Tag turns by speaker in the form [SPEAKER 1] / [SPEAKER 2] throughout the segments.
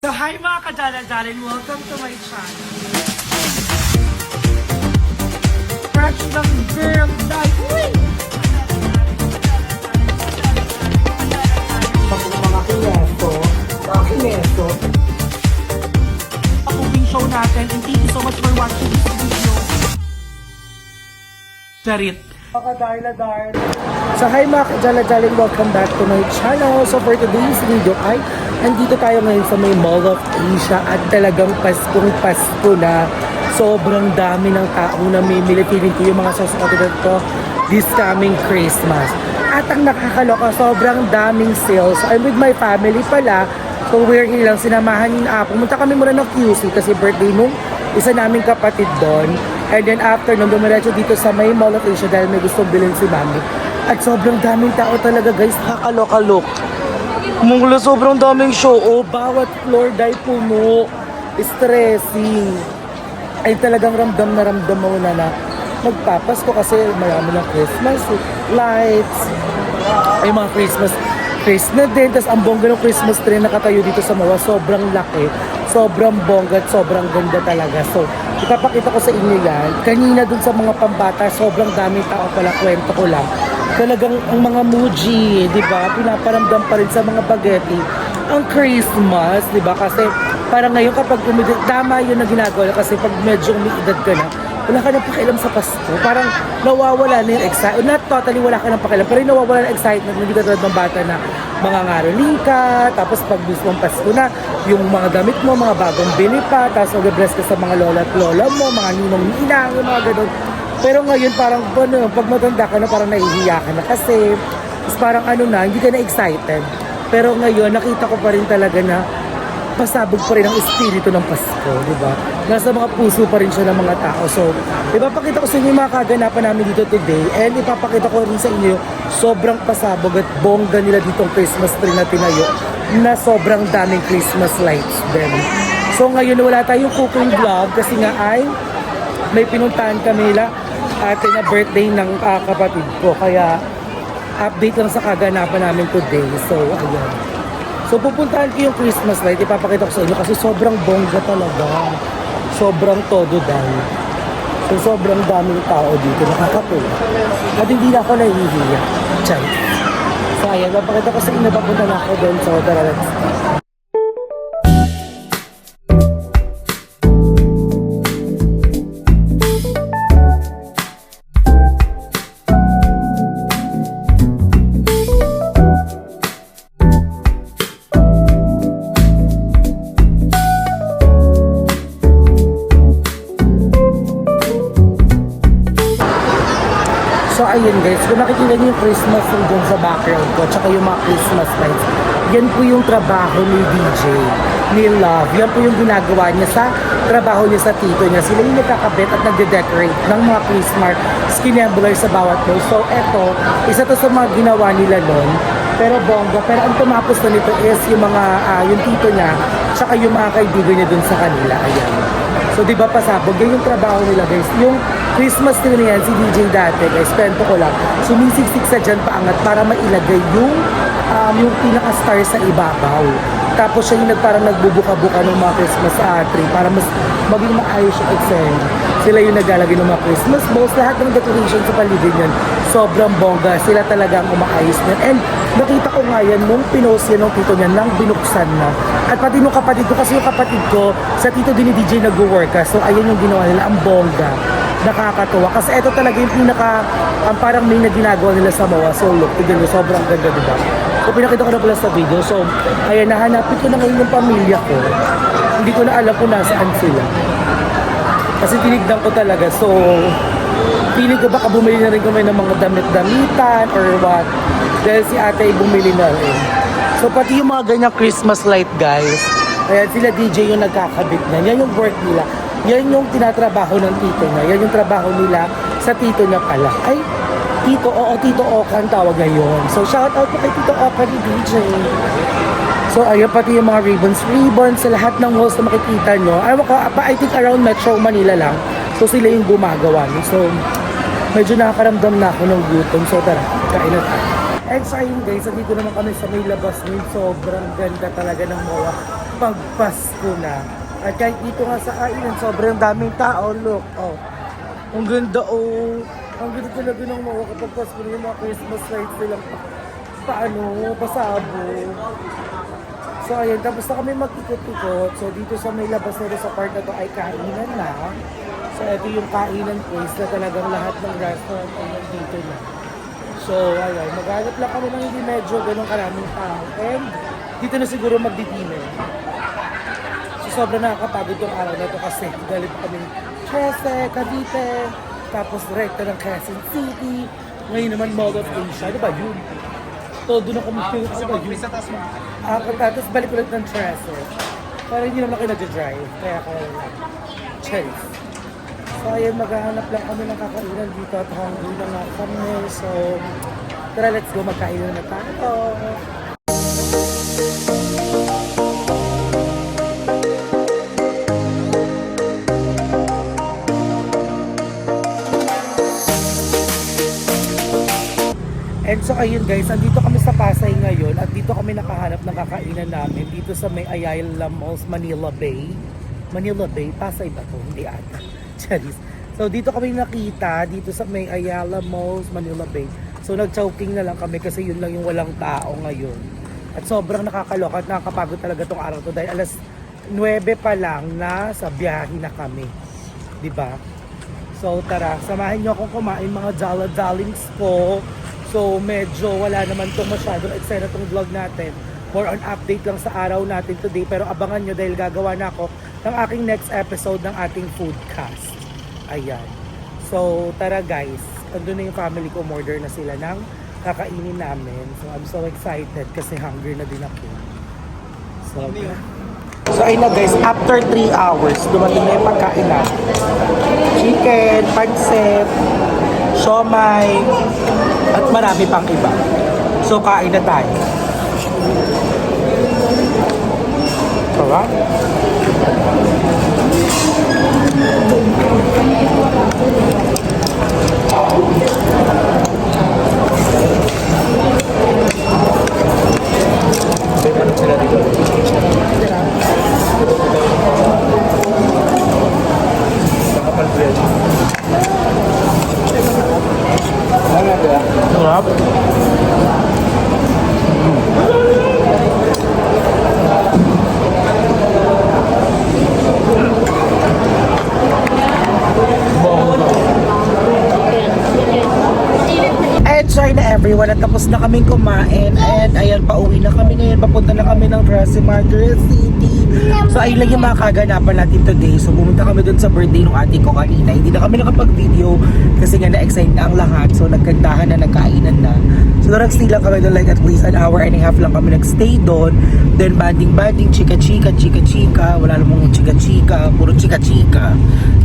[SPEAKER 1] So hi mga kadala-daling, welcome to my channel. Fresh ng girl life. Mga kineso. Cooking show natin, and thank you so much for watching this video. Charit. So hi mga kadala-daling, welcome back to my channel. So for today's video ay andito tayo ngayon sa may Mall of Asia at talagang Paskong Pasko na. Sobrang dami ng taong namimili. Feeling ko yung mga susunod ko this coming Christmas. At ang nakakaloka, sobrang daming sales. I'm with my family pala. So we're here lang, sinamahan yun. Pumunta kami muna ng QC kasi birthday nung isa naming kapatid doon. And then after nung dumiretso dito sa may Mall of Asia dahil may gustong bilhin si Mami. At sobrang daming tao talaga guys, nakakaloka look. Mungla sobrang daming show. Bawat floor dahil puno. Stressing. Ay talagang ramdam mo na magpapasko kasi marami ng Christmas lights. Ay mga Christmas na din. Tapos ang bongga ng Christmas tree nakatayo dito sa Mawa. Sobrang laki. Sobrang bongga at sobrang ganda talaga. So, ipapakita ko sa inyo yan. Kanina dun sa mga pambata, sobrang daming tao pala. Kwento ko lang. Talagang ang mga Muji, di ba? Pinaparamdam pa rin sa mga bageti ang Christmas, di ba? Kasi parang ngayon kapag tama yun na ginagawa kasi pag medyo umiidad ka na, wala ka nang pakialam sa Pasko. Parang nawawala na yung excitement. Not totally wala ka nang pakialam, pero nawawala na excitement. Hindi ka tulad ng bata na mga ngaroling ka, tapos pag mismong Pasko na, yung mga damit mo, mga bagong bili pa, tapos mag-bless ka sa mga lola at lola mo, mga ninong-ninang, yung mga ganun. Pero ngayon parang pag matanda ka na parang nahihiya ka na kasi parang hindi ka na excited. Pero ngayon nakita ko pa rin talaga na pasabog pa rin ang espiritu ng Pasko, di ba? Nasa mga puso pa rin siya ng mga tao. So, ipapakita ko sa inyo yung mga kaganapan namin dito today and ipapakita ko rin sa inyo sobrang pasabog at bongga nila ditong Christmas tree na tinayo na sobrang daming Christmas lights din. So, ngayon wala tayong cooking vlog kasi nga ay may pinuntahan kami nila ate na birthday ng kapatid ko. Kaya update lang sa kaganapan namin today. So, ayan. So, pupuntahan ko yung Christmas light. Ipapakita ko sa inyo kasi sobrang bongga talaga. Sobrang todo dahil. So, sobrang daming tao dito. Nakakatuwa. At hindi na ako nahihiya. Chay. So, ayan. Ipapakita ko sa inyo. Papunta na ako doon. So, tara, let's go. So ayun guys, kung nakikita niyo yung Christmas tree dyan sa background ko, tsaka yung mga Christmas lights, yan po yung trabaho ni DJ, ni Love. Yan po yung ginagawa niya sa trabaho niya sa tito niya. Sila yung nagkakabit at nagde-decorate ng mga Christmas skinembler sa bawat floor. So eto, isa to sa mga ginawa nila nun. Pero bongga, pero ang tumapos na nito is yung mga, yung tito niya, tsaka yung mga kaibigan niya dun sa kanila. Ayan. So di ba pasabog? Yan yung trabaho nila guys. Yung Christmas tree na yan, si DJ dati guys, kwento ko lang, sumisiksik sa dyan paangat para mailagay yung pinaka-star sa ibabaw. Tapos siya yung parang nagbubuka-buka ng mga Christmas tree para mas maging maayos yung eksena. Sila yung naglalagay ng mga Christmas balls, lahat ng decoration sa paligid yan. Sobrang bongga, sila talagang umaayos niyan. And nakita ko nga yan nung pinost yan ng tito niya nang binuksan na. At pati nung kapatid ko, kasi yung kapatid ko, sa tito din ni DJ nag-work. So ayun yung ginawa nila, ang bongga. Nakakatuwa. Kasi ito talaga yung parang main na ginagawa nila sa Mawa. So look, tignan nyo, sobrang ganda, diba? So pinakita ko na pala sa video. So, ayan, nahanapin ko na ngayon yung pamilya ko. Hindi ko na alam kung nasaan sila. Kasi tinignan ko talaga. So, feeling ko baka bumili na rin kami ng mga damit-damitan or what. Dahil si ate ay bumili na rin. So, pati yung mga ganyang Christmas light, guys. Ayan, sila DJ yung nagkakabit na. Yan yung work nila. Yan yung tinatrabaho ng tito niya. Yan yung trabaho nila sa tito niya pala. Ay, Tito, Tito Okan tawag ngayon. So, shout out po kay Tito Okan ni DJ. So, ayun, pati yung mga ribbons sa lahat ng malls na makikita nyo. I think around Metro Manila lang. So, sila yung gumagawa. So, medyo nakakaramdam na ako ng gutom. So, tara, kain na tayo. And so, ayun guys, dito naman kami sa may labas ngayon. Sobrang ganda talaga ng Mawa. pagpasko na. At kahit dito nga sa kainan, sobrang daming tao. Look, oh. Ang ganda, oh. Ang ganda talaga ng mga kapag Pasko na yung mga Christmas lights nilang pasabo. So ayun, tapos na kami mag-ikot-ikot. So dito sa may labas na sa part na to ay kainan na. So ito yung kainan place na talagang lahat ng restaurant ay nandito na. So ayun, maghanap lang kami ng hindi medyo ganun karaming tao. And dito na siguro magdi-dinner. So sobrang nakakapagod yung araw na to kasi galit kami Trece, Cavite, tapos rekta ng Quezon City. Ngayon naman Mall of Asia, di ba yun? Todo na kami sa ba yun? Tapos balik ulit ng Trece. Para hindi naman kayo nag-drive, kaya kaya lang. Cheers! So ayun, maghahanap lang kami ng kakainan dito at hungry na nga kami. So tara, let's go, magkainan na tayo. And so ayun guys, andito kami sa Pasay ngayon at dito kami nakahanap ng kakainan namin dito sa may Ayala Malls, Manila Bay. Manila Bay? Pasay ba to? Hindi ata. Charis. So dito kami nakita, dito sa may Ayala Malls, Manila Bay. So nag-choking na lang kami kasi yun lang yung walang tao ngayon. At sobrang nakakaloka at nakakapagod talaga tong araw to dahil alas 9 pa lang na sa biyahe na kami. Diba? So tara, samahin nyo akong kumain mga jala-jalings ko. So medyo wala naman itong masyadong eksena itong vlog natin. More on update lang sa araw natin today. Pero abangan nyo dahil gagawa na ako ng aking next episode ng ating foodcast. Ayan. So tara guys, andun na yung family ko, order na sila ng kakainin namin. So I'm so excited kasi hungry na din ako. So ayun na guys, after 3 hours, dumating na yung pagkain natin. Chicken, pancit, siomai, at marami pang iba. So kain na tayo. Sarap. Sarap. And sorry na everyone, at tapos na kaming kumain and ayan, pauwi na kami ngayon, papunta na kami ng Trece Martyrs City. So ayun lang yung mga kaganapan natin today. So pumunta kami dun sa birthday ng ate ko kanina. Hindi na kami nakapag-video kasi nga na-excite na ang lahat. So nagkantahan na, nagkainan na. So nag-stay lang kami doon like at least an hour and a half lang kami nag-stay doon. Then banding-banding, chika-chika, chika-chika. Wala namang chika-chika, puro chika-chika.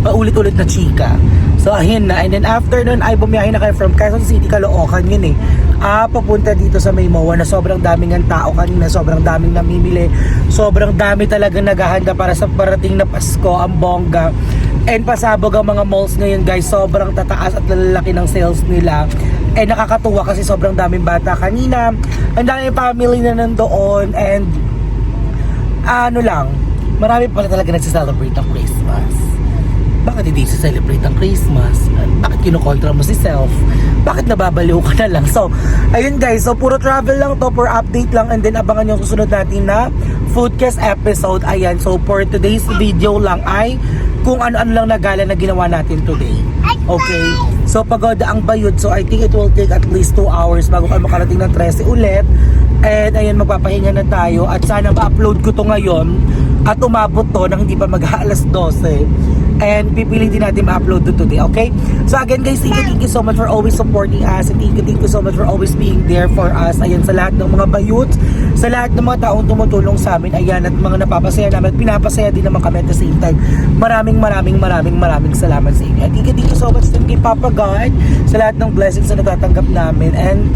[SPEAKER 1] Paulit-ulit na chika. So ayun na. And then after nun ay bumiyahin na kayo from Quezon City, Caloocan yun eh. Papunta dito sa may MOA na sobrang daming ng tao kanina, sobrang daming namimili, sobrang dami talagang naghahanda para sa parating na Pasko, ang bongga. And pasabog ang mga malls ngayon guys, sobrang tataas at lalaki ng sales nila. And nakakatuwa kasi sobrang daming bata kanina, ang daming family na nandoon, and ano lang, marami pala talaga nagsiselebrate ng Christmas. Bakit hindi celebrate ang Christmas? Bakit kinukontra mo si self? Bakit nababaliw ka na lang? So, ayun guys. So, puro travel lang to. Puro update lang. And then, abangan yung susunod natin na foodcast episode. Ayan. So, for today's video lang ay kung ano-ano lang na gala na ginawa natin today. Okay? So, pagoda ang bayod. So, I think it will take at least 2 hours bago kayo makarating ng Trece ulit. And, ayun, magpapahinga na tayo. At sana ma-upload ko to ngayon at umabot to nang hindi pa mag-alas 12. And pipilitin natin ma-upload to today, okay? So again guys, thank you so much for always supporting us, and thank you so much for always being there for us. Ayan, sa lahat ng mga bayuts, sa lahat ng mga taong tumutulong sa amin, ayan, at mga napapasaya namin, at pinapasaya din naman kami at the same time. Maraming salamat sa inyo. And thank you so much din kay Papa God sa lahat ng blessings na natatanggap namin, and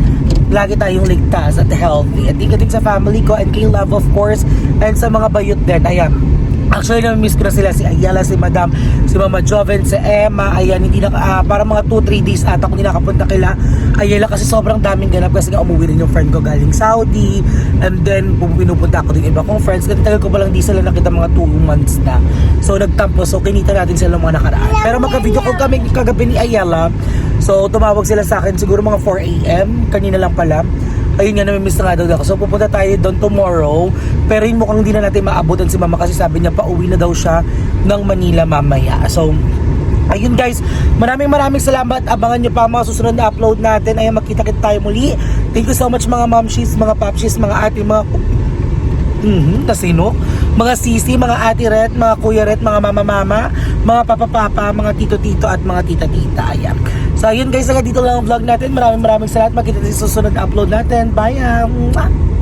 [SPEAKER 1] lagi tayong ligtas at healthy. At thank you din sa family ko and kay Love of course, and sa mga bayut din. Ayan, Actually, na-miss ko na sila, si Ayala, si Madam, si Mama Joven, si Emma. Ayan, hindi na, para mga 2-3 days ata kung hindi nakapunta kila Ayala kasi sobrang daming ganap kasi nga umuwi rin yung friend ko galing Saudi. And then, pinupunta ako din iba kong friends. Kasi tagal ko palang di sila nakita mga 2 months na. So, nagtampo. So, kinita natin sila mga nakaraan. Pero magka-video ko kami kagabi ni Ayala. So, tumawag sila sa akin siguro mga 4 AM. Kanina lang pala. Ayun nga, namimiss na nga daw ako. So pupunta tayo doon tomorrow. Pero yun mukhang hindi na natin maabutan si mama kasi sabi niya pauwi na daw siya ng Manila mamaya. So ayun guys, maraming salamat. Abangan nyo pa ang mga susunod na upload natin. Ayun, magkita-kita tayo muli. Thank you so much mga momshies, mga popshies, mga ate, mga tasino, mga sisi, mga ate ret, mga kuya ret, mga mama-mama, mga papa-papa, mga tito-tito at mga tita-tita. Ayan. So ayun guys, dito lang ang vlog natin. Maraming salamat. Magkita sa susunod na upload natin. Bye!